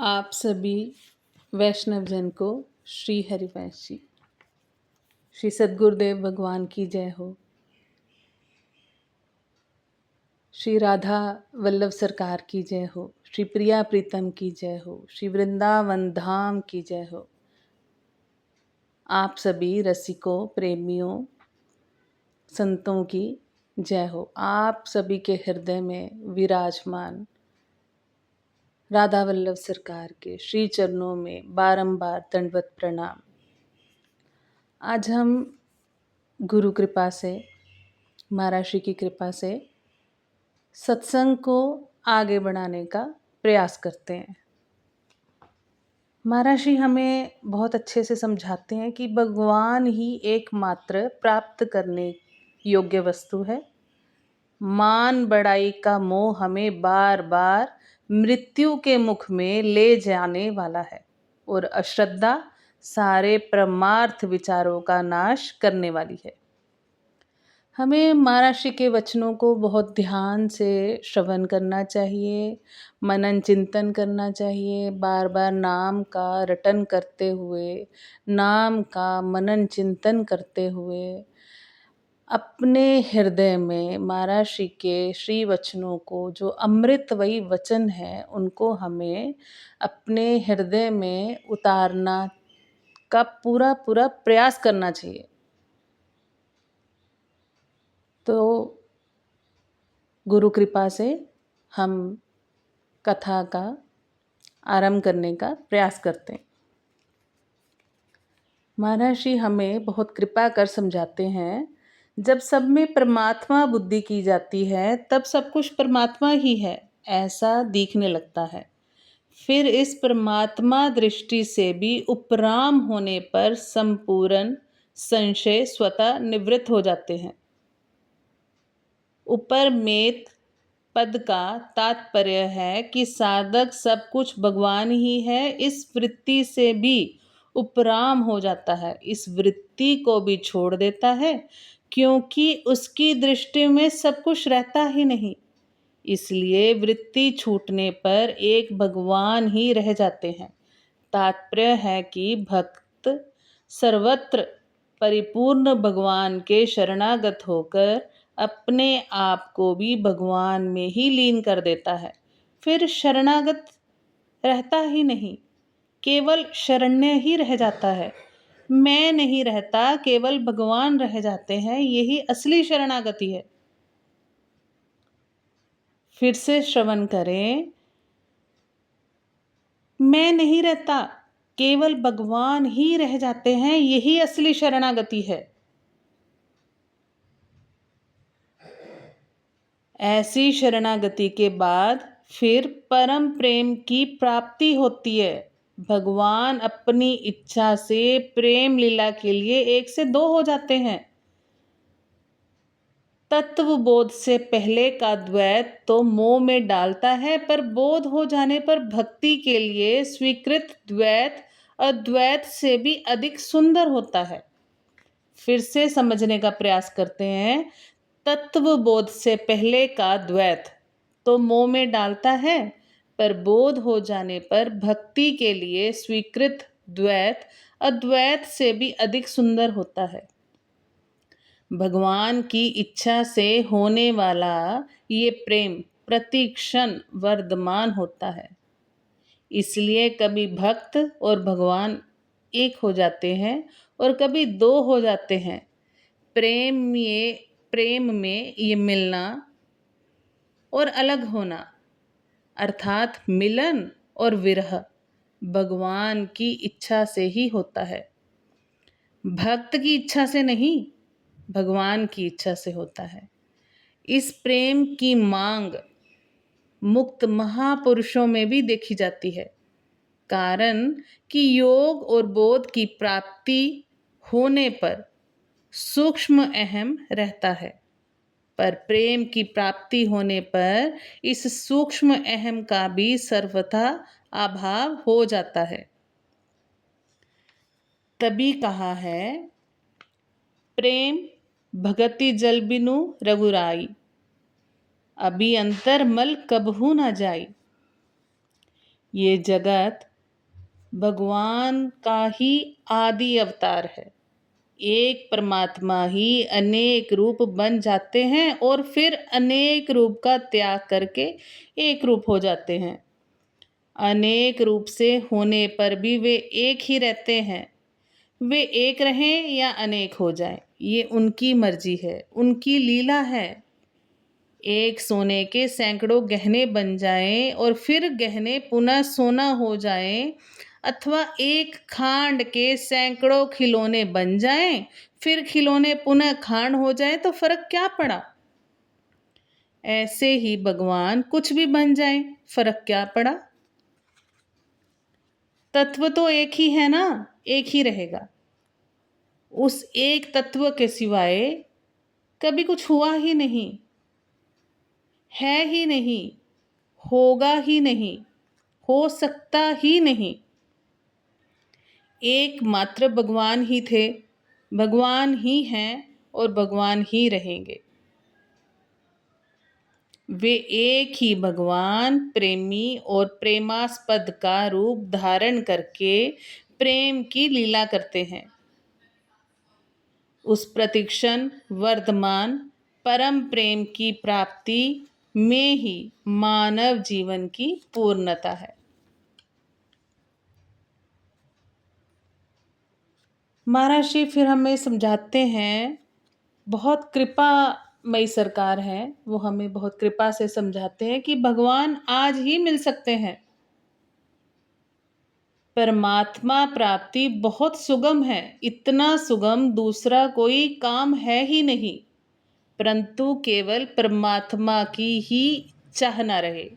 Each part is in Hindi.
आप सभी वैष्णव जन को श्री हरिवंश जी, श्री सद्गुरुदेव भगवान की जय हो। श्री राधा वल्लभ सरकार की जय हो। श्री प्रिया प्रीतम की जय हो। श्री वृंदावन धाम की जय हो। आप सभी रसिकों, प्रेमियों, संतों की जय हो। आप सभी के हृदय में विराजमान राधा वल्लभ सरकार के श्री चरणों में बारंबार दंडवत प्रणाम। आज हम गुरु कृपा से, महाराज की कृपा से सत्संग को आगे बढ़ाने का प्रयास करते हैं। महाराज हमें बहुत अच्छे से समझाते हैं कि भगवान ही एकमात्र प्राप्त करने योग्य वस्तु है। मान बढ़ाई का मोह हमें बार बार मृत्यु के मुख में ले जाने वाला है और अश्रद्धा सारे परमार्थ विचारों का नाश करने वाली है। हमें महाराज के वचनों को बहुत ध्यान से श्रवण करना चाहिए, मनन चिंतन करना चाहिए, बार बार नाम का रटन करते हुए, नाम का मनन चिंतन करते हुए अपने हृदय में महाराज के श्री वचनों को, जो अमृत वही वचन है, उनको हमें अपने हृदय में उतारना का पूरा पूरा प्रयास करना चाहिए। तो गुरु कृपा से हम कथा का आरंभ करने का प्रयास करते हैं। महाराज हमें बहुत कृपा कर समझाते हैं, जब सब में परमात्मा बुद्धि की जाती है तब सब कुछ परमात्मा ही है ऐसा दिखने लगता है। फिर इस परमात्मा दृष्टि से भी उपराम होने पर संपूर्ण संशय स्वतः निवृत्त हो जाते हैं। ऊपर मेत पद का तात्पर्य है कि साधक सब कुछ भगवान ही है, इस वृत्ति से भी उपराम हो जाता है, इस वृत्ति को भी छोड़ देता है, क्योंकि उसकी दृष्टि में सब कुछ रहता ही नहीं। इसलिए वृत्ति छूटने पर एक भगवान ही रह जाते हैं। तात्पर्य है कि भक्त सर्वत्र परिपूर्ण भगवान के शरणागत होकर अपने आप को भी भगवान में ही लीन कर देता है। फिर शरणागत रहता ही नहीं, केवल शरण्य ही रह जाता है। मैं नहीं रहता, केवल भगवान रह जाते हैं। यही असली शरणागति है। फिर से श्रवण करें। मैं नहीं रहता, केवल भगवान ही रह जाते हैं। यही असली शरणागति है। ऐसी शरणागति के बाद फिर परम प्रेम की प्राप्ति होती है। भगवान अपनी इच्छा से प्रेम लीला के लिए एक से दो हो जाते हैं। तत्व बोध से पहले का द्वैत तो मोह में डालता है, पर बोध हो जाने पर भक्ति के लिए स्वीकृत द्वैत अद्वैत से भी अधिक सुंदर होता है। फिर से समझने का प्रयास करते हैं। तत्व बोध से पहले का द्वैत तो मोह में डालता है, पर बोध हो जाने पर भक्ति के लिए स्वीकृत द्वैत अद्वैत से भी अधिक सुंदर होता है। भगवान की इच्छा से होने वाला ये प्रेम प्रति क्षण वर्धमान होता है। इसलिए कभी भक्त और भगवान एक हो जाते हैं और कभी दो हो जाते हैं। प्रेम में ये मिलना और अलग होना, अर्थात मिलन और विरह, भगवान की इच्छा से ही होता है। भक्त की इच्छा से नहीं, भगवान की इच्छा से होता है। इस प्रेम की मांग मुक्त महापुरुषों में भी देखी जाती है। कारण कि योग और बोध की प्राप्ति होने पर सूक्ष्म अहम रहता है, पर प्रेम की प्राप्ति होने पर इस सूक्ष्म अहम का भी सर्वथा अभाव हो जाता है। तभी कहा है, प्रेम भगति जल बिनु रघुराई, अभी अंतर मल कबहू न जाई। ये जगत भगवान का ही आदि अवतार है। एक परमात्मा ही अनेक रूप बन जाते हैं और फिर अनेक रूप का त्याग करके एक रूप हो जाते हैं। अनेक रूप से होने पर भी वे एक ही रहते हैं। वे एक रहें या अनेक हो जाएं, ये उनकी मर्जी है, उनकी लीला है। एक सोने के सैकड़ों गहने बन जाएं और फिर गहने पुनः सोना हो जाएं, अथवा एक खांड के सैकड़ों खिलौने बन जाएं, फिर खिलौने पुनः खांड हो जाएं, तो फर्क क्या पड़ा? ऐसे ही भगवान कुछ भी बन जाएं, फर्क क्या पड़ा? तत्व तो एक ही है ना, एक ही रहेगा। उस एक तत्व के सिवाय कभी कुछ हुआ ही नहीं, है ही नहीं, होगा ही नहीं, हो सकता ही नहीं। एकमात्र भगवान ही थे, भगवान ही हैं और भगवान ही रहेंगे। वे एक ही भगवान प्रेमी और प्रेमास्पद का रूप धारण करके प्रेम की लीला करते हैं। उस प्रतिक्षण वर्तमान परम प्रेम की प्राप्ति में ही मानव जीवन की पूर्णता है। महाराज जी फिर हमें समझाते हैं, बहुत कृपामयी सरकार है, वो हमें बहुत कृपा से समझाते हैं कि भगवान आज ही मिल सकते हैं। परमात्मा प्राप्ति बहुत सुगम है, इतना सुगम दूसरा कोई काम है ही नहीं, परंतु केवल परमात्मा की ही चाह ना रहे,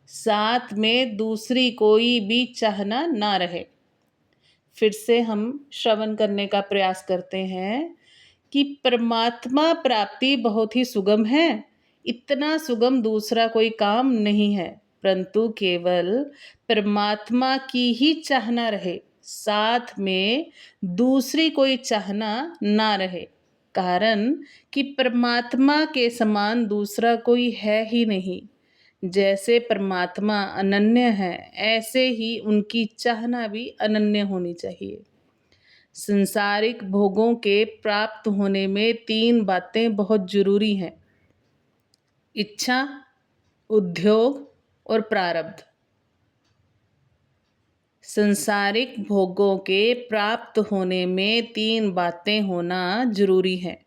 साथ में दूसरी कोई भी चाहना ना रहे। फिर से हम श्रवण करने का प्रयास करते हैं कि परमात्मा प्राप्ति बहुत ही सुगम है, इतना सुगम दूसरा कोई काम नहीं है, परंतु केवल परमात्मा की ही चाहना रहे, साथ में दूसरी कोई चाहना ना रहे। कारण कि परमात्मा के समान दूसरा कोई है ही नहीं। जैसे परमात्मा अनन्य है, ऐसे ही उनकी चाहना भी अनन्य होनी चाहिए। संसारिक भोगों के प्राप्त होने में 3 बातें बहुत जरूरी हैं: इच्छा, उद्योग और प्रारब्ध। संसारिक भोगों के प्राप्त होने में 3 बातें होना जरूरी है: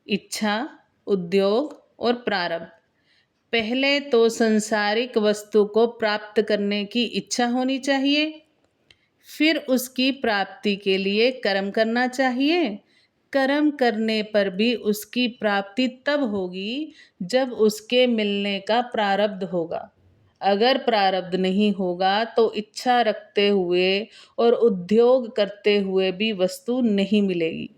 इच्छा, उद्योग और प्रारब्ध। पहले तो संसारिक वस्तु को प्राप्त करने की इच्छा होनी चाहिए, फिर उसकी प्राप्ति के लिए कर्म करना चाहिए। कर्म करने पर भी उसकी प्राप्ति तब होगी जब उसके मिलने का प्रारब्ध होगा। अगर प्रारब्ध नहीं होगा तो इच्छा रखते हुए और उद्योग करते हुए भी वस्तु नहीं मिलेगी।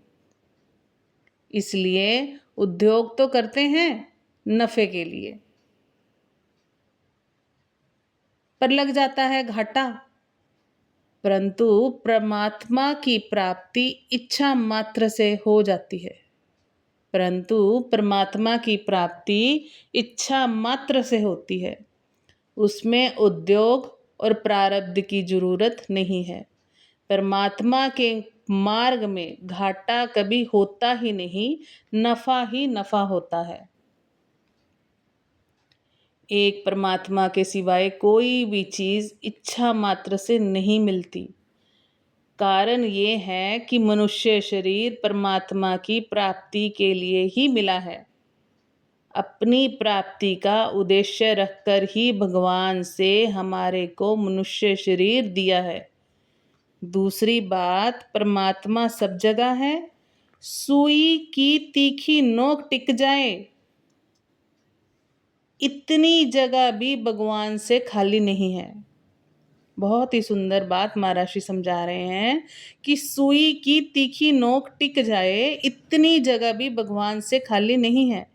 इसलिए उद्योग तो करते हैं नफे के लिए, पर लग जाता है घाटा। परंतु परमात्मा की प्राप्ति इच्छा मात्र से हो जाती है। परंतु परमात्मा की प्राप्ति इच्छा मात्र से होती है, उसमें उद्योग और प्रारब्ध की जरूरत नहीं है। परमात्मा के मार्ग में घाटा कभी होता ही नहीं, नफा ही नफा होता है। एक परमात्मा के सिवाय कोई भी चीज इच्छा मात्र से नहीं मिलती। कारण ये है कि मनुष्य शरीर परमात्मा की प्राप्ति के लिए ही मिला है। अपनी प्राप्ति का उद्देश्य रखकर ही भगवान से हमारे को मनुष्य शरीर दिया है। दूसरी बात, परमात्मा सब जगह है। सुई की तीखी नोक टिक जाए, इतनी जगह भी भगवान से खाली नहीं है। बहुत ही सुंदर बात महाराज समझा रहे हैं कि सुई की तीखी नोक टिक जाए, इतनी जगह भी भगवान से खाली नहीं है।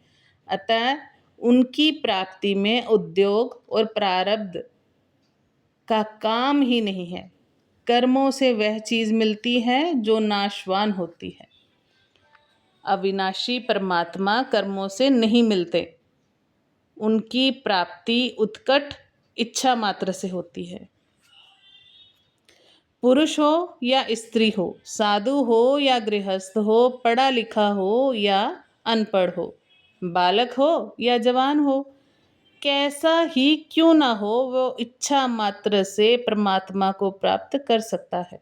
अतः उनकी प्राप्ति में उद्योग और प्रारब्ध का काम ही नहीं है। कर्मों से वह चीज मिलती है जो नाशवान होती है। अविनाशी परमात्मा कर्मों से नहीं मिलते। उनकी प्राप्ति उत्कट इच्छा मात्र से होती है। पुरुष हो या स्त्री हो, साधु हो या गृहस्थ हो, पढ़ा लिखा हो या अनपढ़ हो, बालक हो या जवान हो, कैसा ही क्यों ना हो, वो इच्छा मात्र से परमात्मा को प्राप्त कर सकता है।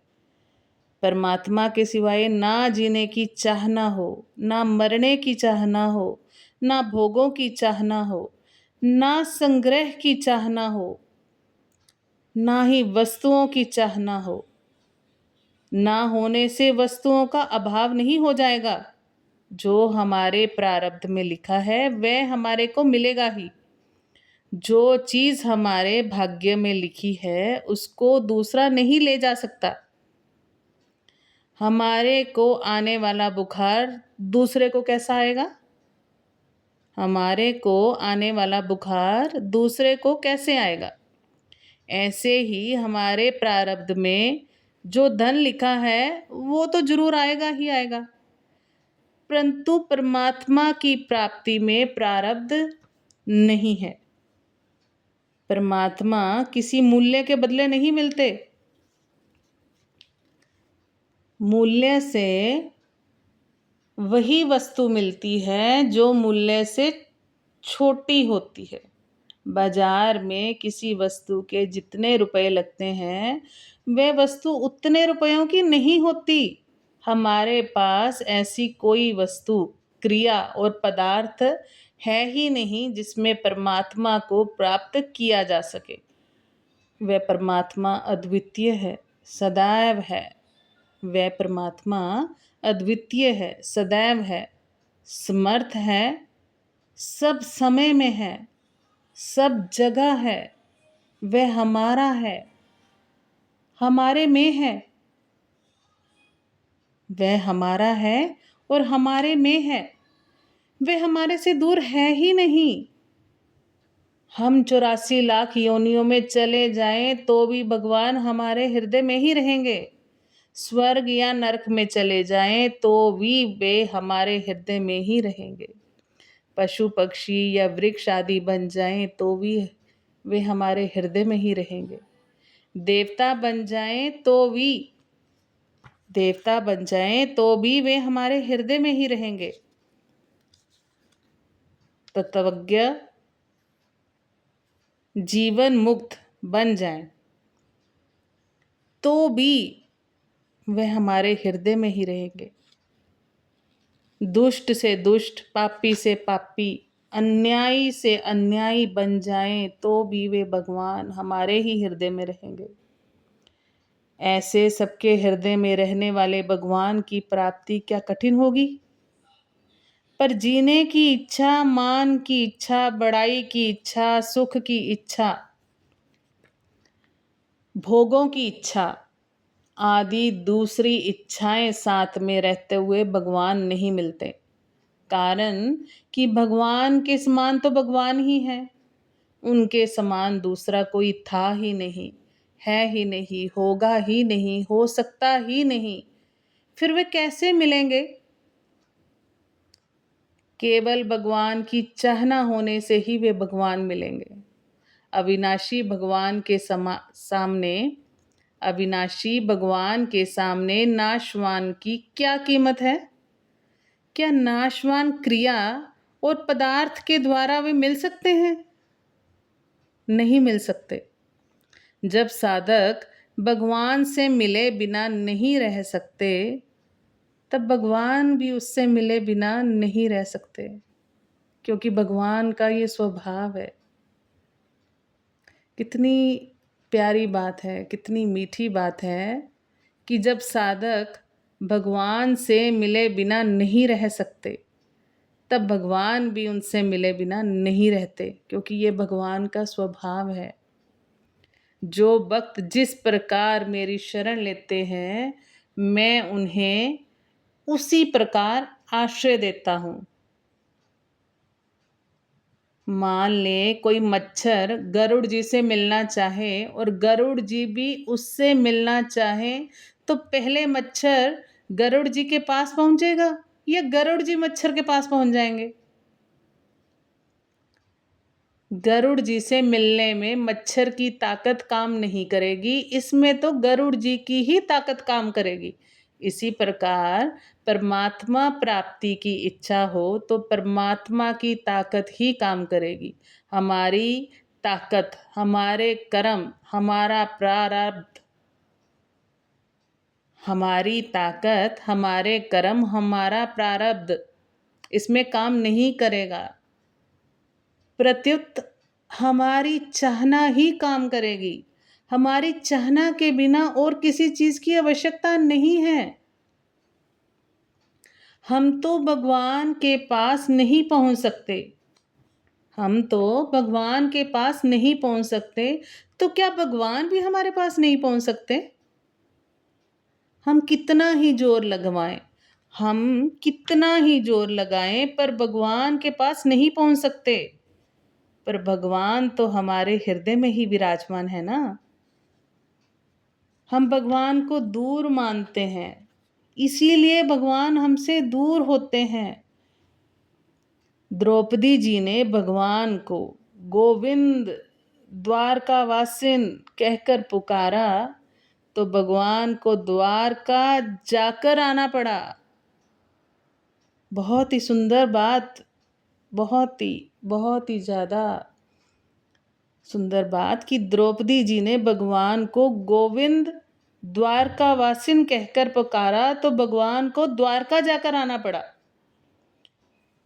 परमात्मा के सिवाय ना जीने की चाहना हो, ना मरने की चाहना हो, ना भोगों की चाहना हो, ना संग्रह की चाहना हो, ना ही वस्तुओं की चाहना हो। ना होने से वस्तुओं का अभाव नहीं हो जाएगा। जो हमारे प्रारब्ध में लिखा है वह हमारे को मिलेगा ही। जो चीज हमारे भाग्य में लिखी है उसको दूसरा नहीं ले जा सकता। हमारे को आने वाला बुखार दूसरे को कैसा आएगा? हमारे को आने वाला बुखार दूसरे को कैसे आएगा? ऐसे ही हमारे प्रारब्ध में जो धन लिखा है वो तो जरूर आएगा ही आएगा, परंतु परमात्मा की प्राप्ति में प्रारब्ध नहीं है। परमात्मा किसी मूल्य के बदले नहीं मिलते। मूल्य से वही वस्तु मिलती है जो मूल्य से छोटी होती है। बाजार में किसी वस्तु के जितने रुपए लगते हैं वह वस्तु उतने रुपयों की नहीं होती। हमारे पास ऐसी कोई वस्तु, क्रिया और पदार्थ है ही नहीं जिसमें परमात्मा को प्राप्त किया जा सके। वह परमात्मा अद्वितीय है, सदैव है। वह परमात्मा अद्वितीय है, सदैव है, समर्थ है, सब समय में है, सब जगह है। वह हमारा है, हमारे में है। वह हमारा है और हमारे में है। वह हमारे से दूर है ही नहीं। हम 84 लाख योनियों में चले जाएं तो भी भगवान हमारे हृदय में ही रहेंगे। स्वर्ग या नरक में चले जाएं तो भी वे हमारे हृदय में ही रहेंगे। पशु पक्षी या वृक्ष आदि बन जाएं तो भी वे हमारे हृदय में ही रहेंगे। देवता बन जाएं तो भी वे हमारे हृदय में ही रहेंगे। तत्वज्ञ जीवन मुक्त बन जाएं तो भी वे हमारे हृदय में ही रहेंगे। दुष्ट से दुष्ट, पापी से पापी, अन्यायी से अन्यायी बन जाएं तो भी वे भगवान हमारे ही हृदय में रहेंगे। ऐसे सबके हृदय में रहने वाले भगवान की प्राप्ति क्या कठिन होगी? पर जीने की इच्छा, मान की इच्छा, बड़ाई की इच्छा, सुख की इच्छा, भोगों की इच्छा आदि दूसरी इच्छाएं साथ में रहते हुए भगवान नहीं मिलते। कारण कि भगवान के समान तो भगवान ही है। उनके समान दूसरा कोई था ही नहीं, है ही नहीं, होगा ही नहीं, हो सकता ही नहीं। फिर वे कैसे मिलेंगे? केवल भगवान की चाहना होने से ही वे भगवान मिलेंगे। अविनाशी भगवान के सामने नाशवान की क्या कीमत है? क्या नाशवान क्रिया और पदार्थ के द्वारा वे मिल सकते हैं? नहीं मिल सकते। जब साधक भगवान से मिले बिना नहीं रह सकते, तब भगवान भी उससे मिले बिना नहीं रह सकते, क्योंकि भगवान का ये स्वभाव है। कितनी प्यारी बात है, कितनी मीठी बात है कि जब साधक भगवान से मिले बिना नहीं रह सकते, तब भगवान भी उनसे मिले बिना नहीं रहते, क्योंकि ये भगवान का स्वभाव है। जो भक्त जिस प्रकार मेरी शरण लेते हैं, मैं उन्हें उसी प्रकार आश्रय देता हूँ। मान ले कोई मच्छर गरुड़ जी से मिलना चाहे और गरुड़ जी भी उससे मिलना चाहे, तो पहले मच्छर गरुड़ जी के पास पहुंचेगा या गरुड़ जी मच्छर के पास पहुंच जाएंगे? गरुड़ जी से मिलने में मच्छर की ताकत काम नहीं करेगी, इसमें तो गरुड़ जी की ही ताकत काम करेगी। इसी प्रकार परमात्मा प्राप्ति की इच्छा हो तो परमात्मा की ताकत ही काम करेगी। हमारी ताकत, हमारे कर्म, हमारा प्रारब्ध, हमारी ताकत, हमारे कर्म, हमारा प्रारब्ध इसमें काम नहीं करेगा। प्रत्युत हमारी चाहना ही काम करेगी। हमारी चाहना के बिना और किसी चीज की आवश्यकता नहीं है। हम तो भगवान के पास नहीं पहुंच सकते। हम तो भगवान के पास नहीं पहुंच सकते, तो क्या भगवान भी हमारे पास नहीं पहुंच सकते? हम कितना ही जोर लगवाएं, हम कितना ही जोर लगाएं, पर भगवान के पास नहीं पहुंच सकते। पर भगवान तो हमारे हृदय में ही विराजमान है ना। हम भगवान को दूर मानते हैं, इसीलिए भगवान हमसे दूर होते हैं। द्रौपदी जी ने भगवान को गोविंद द्वारकावासिन कहकर पुकारा, तो भगवान को द्वारका जाकर आना पड़ा। बहुत ही सुंदर बात, बहुत ही ज़्यादा सुंदर बात कि द्रौपदी जी ने भगवान को गोविंद द्वारकावासिन कहकर पुकारा, तो भगवान को द्वारका जाकर आना पड़ा।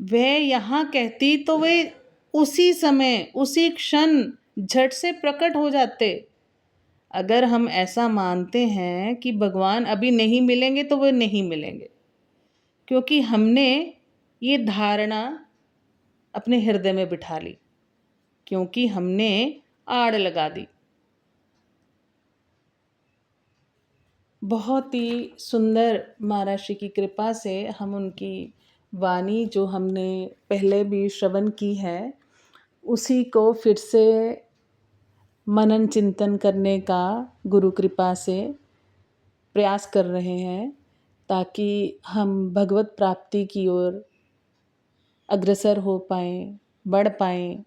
वह यहाँ कहती तो वे उसी समय, उसी क्षण झट से प्रकट हो जाते। अगर हम ऐसा मानते हैं कि भगवान अभी नहीं मिलेंगे, तो वे नहीं मिलेंगे, क्योंकि हमने ये धारणा अपने हृदय में बिठा ली, क्योंकि हमने आड़ लगा दी। बहुत ही सुंदर महाराज की कृपा से हम उनकी वाणी जो हमने पहले भी श्रवण की है, उसी को फिर से मनन चिंतन करने का गुरु कृपा से प्रयास कर रहे हैं, ताकि हम भगवत प्राप्ति की ओर अग्रसर हो पाएँ, बढ़ पाएँ।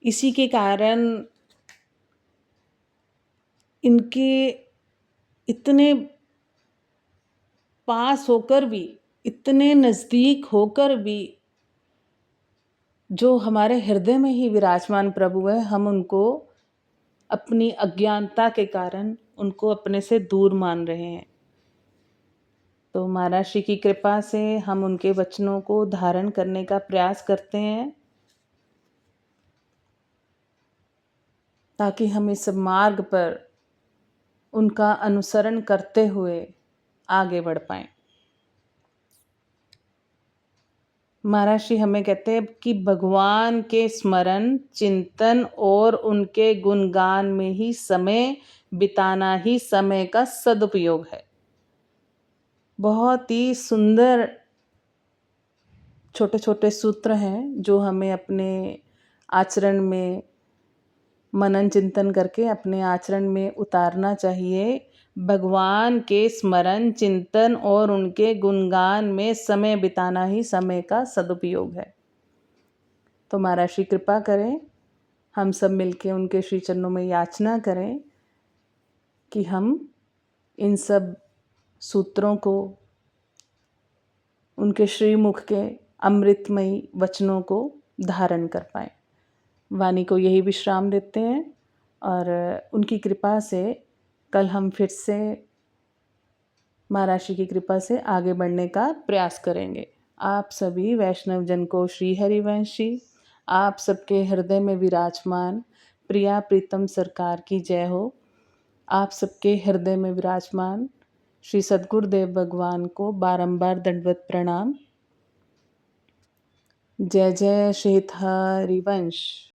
इसी के कारण इनके इतने पास होकर भी, इतने नज़दीक होकर भी जो हमारे हृदय में ही विराजमान प्रभु है, हम उनको अपनी अज्ञानता के कारण उनको अपने से दूर मान रहे हैं। तो महाराज श्री की कृपा से हम उनके वचनों को धारण करने का प्रयास करते हैं, ताकि हम इस मार्ग पर उनका अनुसरण करते हुए आगे बढ़ पाएं। महाराज श्री हमें कहते हैं कि भगवान के स्मरण, चिंतन और उनके गुणगान में ही समय बिताना ही समय का सदुपयोग है। बहुत ही सुंदर छोटे छोटे सूत्र हैं जो हमें अपने आचरण में मनन चिंतन करके अपने आचरण में उतारना चाहिए। भगवान के स्मरण, चिंतन और उनके गुणगान में समय बिताना ही समय का सदुपयोग है। तो महाराज श्री कृपा करें, हम सब मिलके उनके श्री चरणों में याचना करें कि हम इन सब सूत्रों को, उनके श्रीमुख के अमृतमयी वचनों को धारण कर पाएं। वाणी को यही विश्राम देते हैं और उनकी कृपा से कल हम फिर से महाराज श्री की कृपा से आगे बढ़ने का प्रयास करेंगे। आप सभी वैष्णव जन को श्री हरिवंशी, आप सबके हृदय में विराजमान प्रिया प्रीतम सरकार की जय हो। आप सबके हृदय में विराजमान श्री सद्गुरुदेव भगवान को बारंबार दंडवत प्रणाम। जय जय श्री हरिवंश।